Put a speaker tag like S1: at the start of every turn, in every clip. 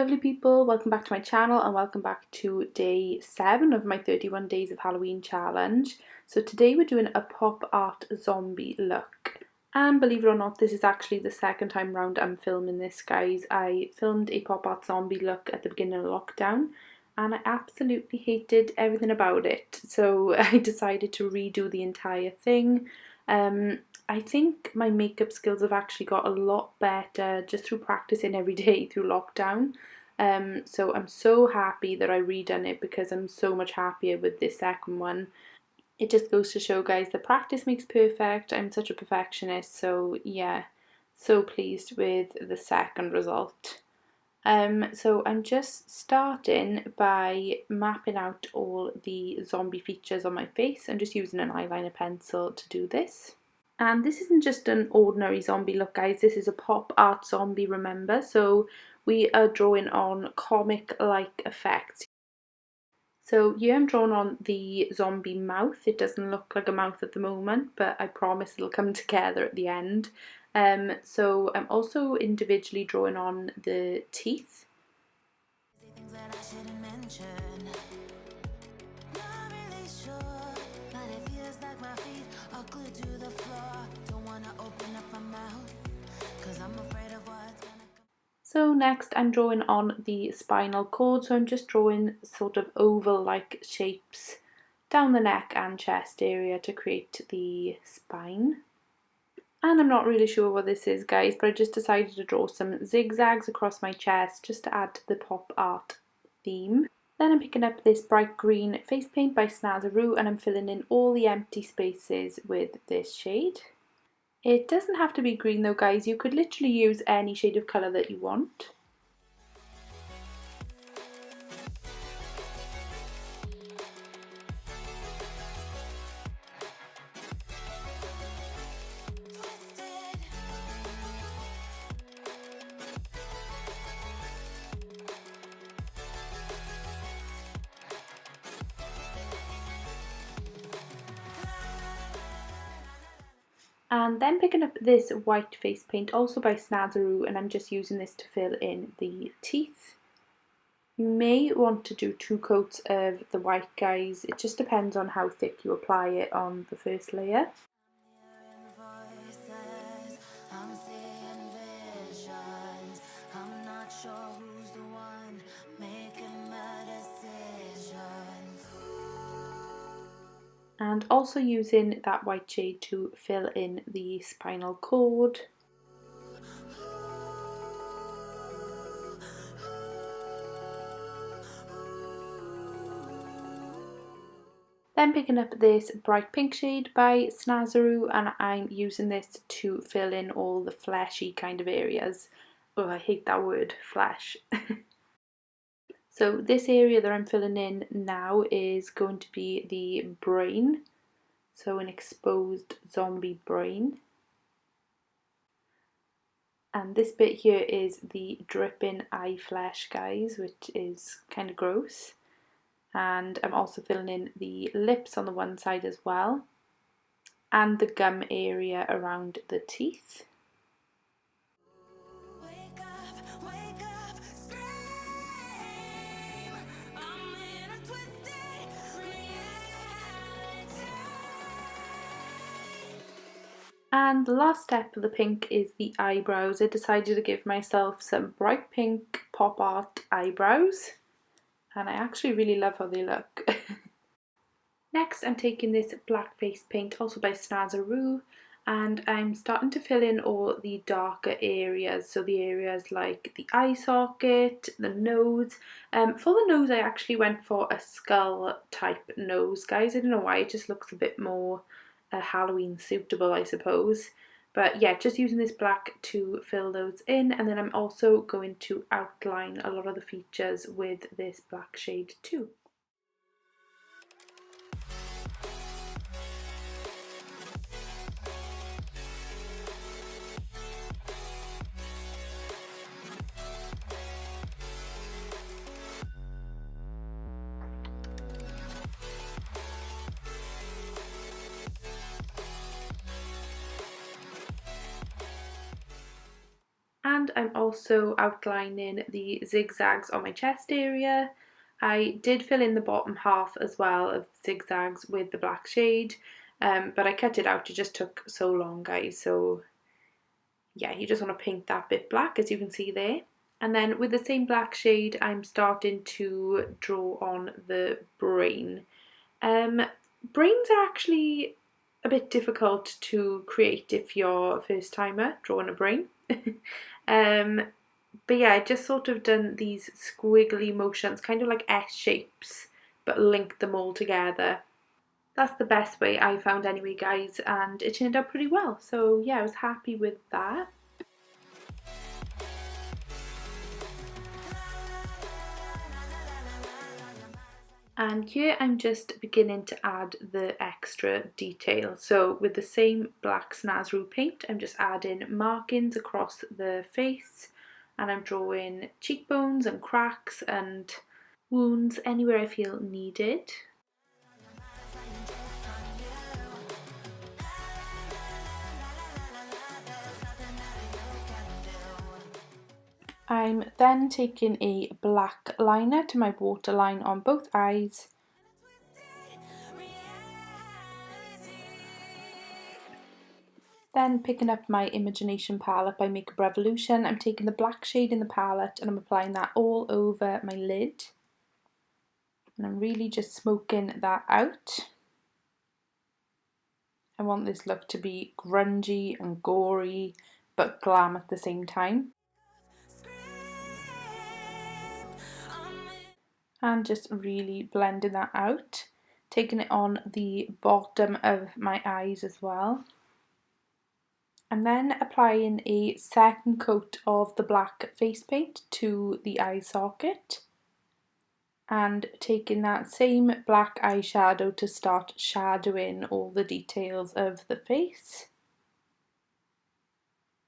S1: lovely people, welcome back to my channel and welcome back to day 7 of my 31 days of Halloween challenge. So today we're doing a pop art zombie look, and believe it or not, this is actually the second time round I'm filming this, guys. I filmed a pop art zombie look at the beginning of lockdown and I absolutely hated everything about it, so I decided to redo the entire thing. I think my makeup skills have actually got a lot better just through practicing every day through lockdown. So I'm so happy that I redone it because I'm so much happier with this second one. It just goes to show, guys, that practice makes perfect. I'm such a perfectionist, so yeah, so pleased with the second result. So I'm just starting by mapping out all the zombie features on my face. I'm just using an eyeliner pencil to do this. And this isn't just an ordinary zombie look, guys, this is a pop art zombie, remember, so we are drawing on comic-like effects. So here I'm drawing on the zombie mouth. It doesn't look like a mouth at the moment, but I promise it'll come together at the end. So I'm also individually drawing on the teeth. So next I'm drawing on the spinal cord, so I'm just drawing sort of oval-like shapes down the neck and chest area to create the spine. And I'm not really sure what this is, guys, but I just decided to draw some zigzags across my chest just to add to the pop art theme. Then I'm picking up this bright green face paint by Snazaroo and I'm filling in all the empty spaces with this shade. It doesn't have to be green though, guys, you could literally use any shade of colour that you want. And then picking up this white face paint, also by Snazaroo, and I'm just using this to fill in the teeth. You may want to do 2 coats of the white, guys, it just depends on how thick you apply it on the first layer. And also using that white shade to fill in the spinal cord. Then picking up this bright pink shade by Snazaroo and I'm using this to fill in all the fleshy kind of areas. Oh, I hate that word, flesh. So this area that I'm filling in now is going to be the brain, so an exposed zombie brain. And this bit here is the dripping eye flesh, guys, which is kind of gross. And I'm also filling in the lips on the one side as well, and the gum area around the teeth. And the last step of the pink is the eyebrows. I decided to give myself some bright pink pop art eyebrows, and I actually really love how they look. Next I'm taking this black face paint, also by Snazaroo, and I'm starting to fill in all the darker areas, so the areas like the eye socket, the nose. For the nose I actually went for a skull type nose, guys. I don't know why, it just looks a bit more Halloween suitable, I suppose. But yeah, just using this black to fill those in, and then I'm also going to outline a lot of the features with this black shade too. And I'm also outlining the zigzags on my chest area. I did fill in the bottom half as well of zigzags with the black shade, but I cut it out, it just took so long, guys, so yeah, you just want to paint that bit black, as you can see there. And then with the same black shade, I'm starting to draw on the brain. Brains are actually a bit difficult to create if you're a first timer drawing a brain. But yeah, I just sort of done these squiggly motions, kind of like S shapes, but linked them all together. That's the best way I found anyway, guys, and it turned out pretty well. So yeah, I was happy with that. And here I'm just beginning to add the extra detail. So with the same black Snazaroo paint, I'm just adding markings across the face, and I'm drawing cheekbones and cracks and wounds anywhere I feel needed. I'm then taking a black liner to my waterline on both eyes. Then picking up my Imogenation palette by Makeup Revolution, I'm taking the black shade in the palette and I'm applying that all over my lid. And I'm really just smoking that out. I want this look to be grungy and gory, but glam at the same time. And just really blending that out, taking it on the bottom of my eyes as well. And then applying a second coat of the black face paint to the eye socket. And taking that same black eyeshadow to start shadowing all the details of the face.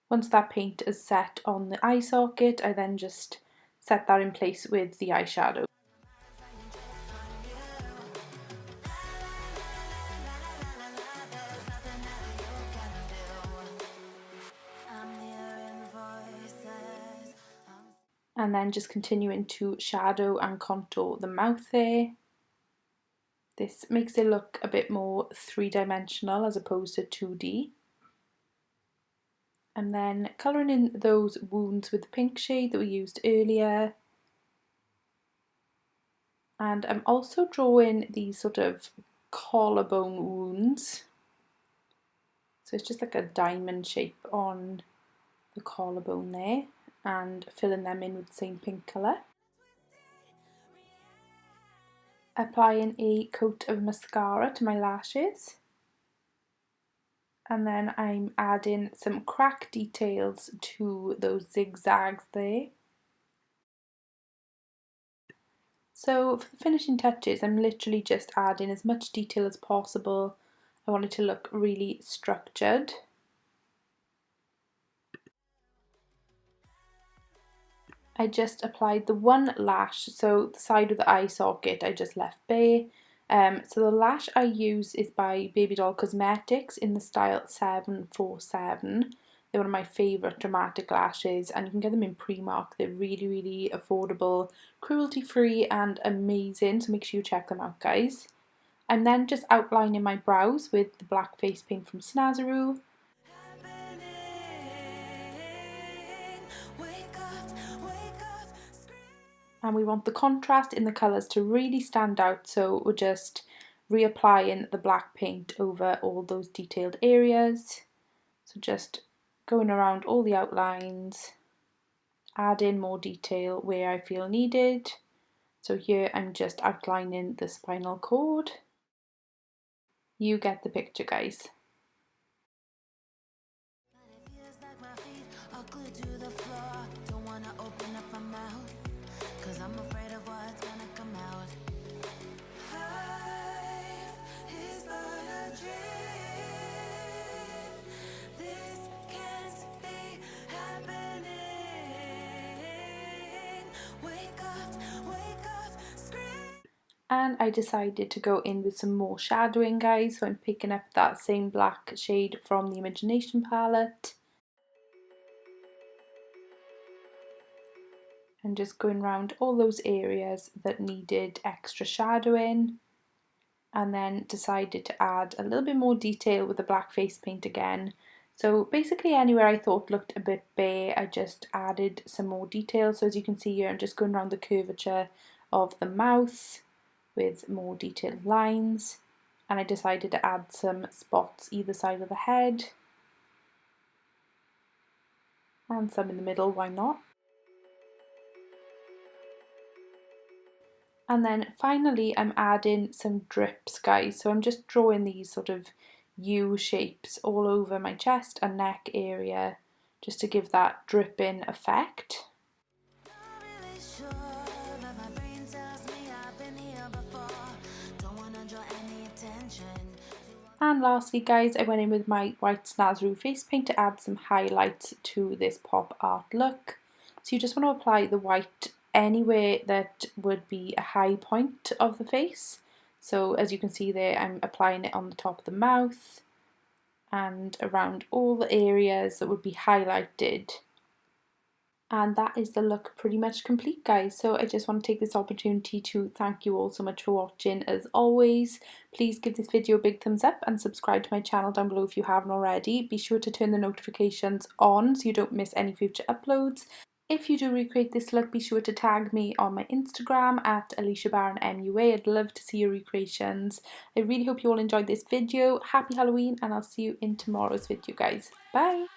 S1: Once that paint is set on the eye socket, I then just set that in place with the eyeshadow. And then just continuing to shadow and contour the mouth there. This makes it look a bit more three-dimensional as opposed to 2D. And then colouring in those wounds with the pink shade that we used earlier. And I'm also drawing these sort of collarbone wounds. So it's just like a diamond shape on the collarbone there, and filling them in with the same pink colour. Applying a coat of mascara to my lashes. And then I'm adding some crack details to those zigzags there. So for the finishing touches, I'm literally just adding as much detail as possible. I want it to look really structured. I just applied the one lash, so the side of the eye socket I just left bare. So the lash I use is by BabyDoll Cosmetics in the style 747. They're one of my favourite dramatic lashes, and you can get them in Primark. They're really, really affordable, cruelty-free and amazing, so make sure you check them out, guys. I'm then just outlining my brows with the black face paint from Snazaroo. And we want the contrast in the colours to really stand out, so we're just reapplying the black paint over all those detailed areas. So just going around all the outlines, adding more detail where I feel needed. So here I'm just outlining the spinal cord. You get the picture, guys. And I decided to go in with some more shadowing, guys, so I'm picking up that same black shade from the Imogenation palette. and just going around all those areas that needed extra shadowing, and then decided to add a little bit more detail with the black face paint again. So basically anywhere I thought looked a bit bare, I just added some more detail. So as you can see here, I'm just going around the curvature of the mouth with more detailed lines, and I decided to add some spots either side of the head and some in the middle, why not? And then finally I'm adding some drips, guys. So I'm just drawing these sort of U shapes all over my chest and neck area just to give that dripping effect. And lastly guys, I went in with my white Snazaroo face paint to add some highlights to this pop art look. So you just want to apply the white anywhere that would be a high point of the face. So as you can see there, I'm applying it on the top of the mouth and around all the areas that would be highlighted. And that is the look pretty much complete, guys. So I just want to take this opportunity to thank you all so much for watching. As always, please give this video a big thumbs up and subscribe to my channel down below if you haven't already. Be sure to turn the notifications on so you don't miss any future uploads. If you do recreate this look, be sure to tag me on my Instagram at alishazbarron. I'd love to see your recreations. I really hope you all enjoyed this video. Happy Halloween, and I'll see you in tomorrow's video, guys. Bye!